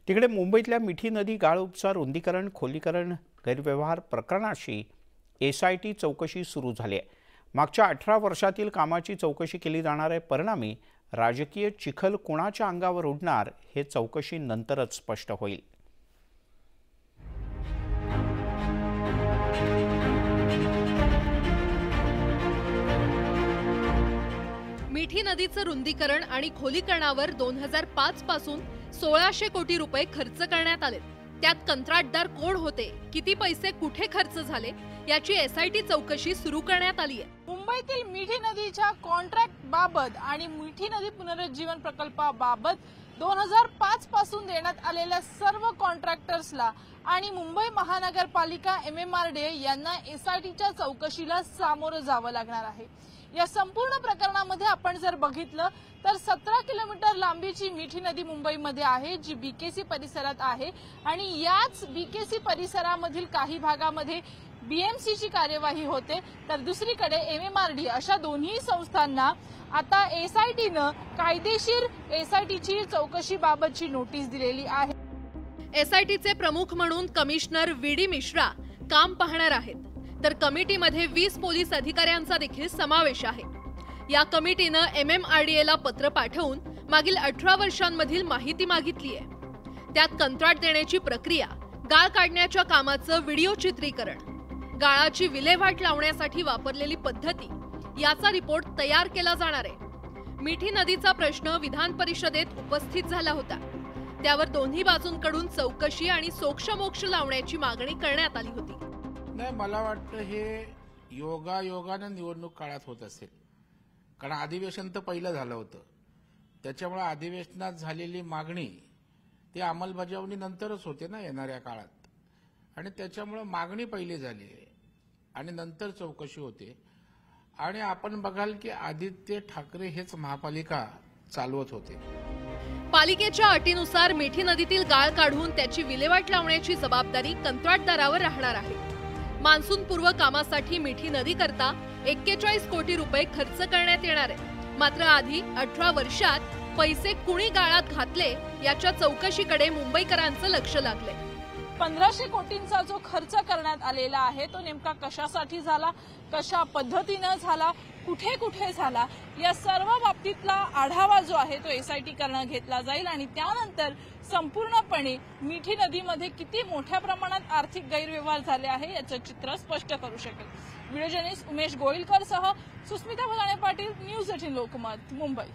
तिकडे मुंबईतल्या मिठी नदी गाळ उपसा रुंदीकरण खोलीकरण गैरव्यवहार प्रकरणाशी SIT चौकशी सुरू झाली आहे। मागच्या 18 वर्षातील कामाची चौकशी केली जाणार आहे। परिणामी राजकीय चिखल कोणाच्या अंगावर उडणार हे चौकशी नंतरच स्पष्ट होईल। मिठी नदीचं रुंदीकरण आणि खोलीकरणावर 2005 पासून 1600 कोटी रुपये खर्च करण्यात आले। त्यात कंत्राटदार कोण होते, किती पैसे कुठे खर्च झाले याची SIT चौकशी सुरू करण्यात आली आहे। मुंबईतील मिठी नदीच्या कॉन्ट्रॅक्ट बाबत आणि मिठी नदी पुनरुज्जीवन प्रकल्पाबाबत 2005 पासून देण्यात आलेल्या सर्व कॉन्ट्रॅक्टर्सला आणि मुंबई महानगरपालिका MMRDA यांना SITच्या चौकशीला सामोरं जावं लागणार आहे। या संपूर्ण प्रकरणामध्ये आपण जर बघितलं तर 17 किलोमीटर लांबीची मिठी नदी मुंबईमध्ये आहे, जी BKC परिसरात आहे आणि याच BKC परिसरामधील काही भागामध्ये BMCची कार्यवाही होते, तर दुसरीकडे MMRDA अशा दोन्ही संस्थांना आता SITनं कायदेशीर SITची चौकशीबाबतची नोटीस दिलेली आहे। SITचे प्रमुख म्हणून कमिशनर VD मिश्रा काम पाहणार आहेत, तर कमिटीमध्ये 20 पोलीस अधिकाऱ्यांचा देखील समावेश आहे। या कमिटीनं MMRDAला पत्र पाठवून मागील 18 वर्षांमधील माहिती मागितली आहे। त्यात कंत्राट देण्याची प्रक्रिया, गाळ काढण्याच्या कामाचं व्हिडिओ चित्रीकरण, गाळाची विल्हेवाट लावण्यासाठी वापरलेली पद्धती याचा रिपोर्ट तयार केला जाणार आहे। मिठी नदीचा प्रश्न विधान परिषदेत उपस्थित झाला होता, त्यावर दोन्ही बाजूंकडून चौकशी आणि सोक्षमोक्ष लावण्याची मागणी करण्यात आली होती। नाही, मला वाटतं हे योगायोगाने निवडणूक काळात होत असेल, कारण अधिवेशन तर पहिलं झालं होतं, त्याच्यामुळे अधिवेशनात झालेली मागणी ती अंमलबजावणी नंतरच होते ना येणाऱ्या काळात, आणि त्याच्यामुळे मागणी पहिली झाली आणि नंतर चौकशी होते। आणि आपण बघाल की आदित्य ठाकरे हेच महापालिका चालवत होते। पालिकेच्या अटीनुसार मिठी नदीतील गाळ काढून त्याची विल्हेवाट लावण्याची जबाबदारी कंत्राटदारावर राहणार आहे। मान्सूनपूर्व कामासाठी मिठी नदी करता 41 कोटी रुपये खर्च करण्यात येणार आहे। मात्र आधी 18 वर्षात पैसे कुणी गाळात घातले याच्या चौकशीकडे मुंबईकरांचं लक्ष लागलंय। 1500 कोटींचा जो खर्च करण्यात आलेला आहे तो नेमका कशासाठी झाला, कशा पद्धतीने झाला, कुठे कुठे झाला, या सर्व बाबतीतला आढावा जो आहे तो SIT करणं घेतला जाईल आणि त्यानंतर संपूर्णपणे मिठी नदीमध्ये किती मोठ्या प्रमाणात आर्थिक गैरव्यवहार झाले आहे याचं चित्र स्पष्ट करू शकेल। व्हिडिओ जर्नलिस्ट उमेश गोळीकर सह सुस्मिता भदाणे पाटील, न्यूज 18 लोकमत, मुंबई।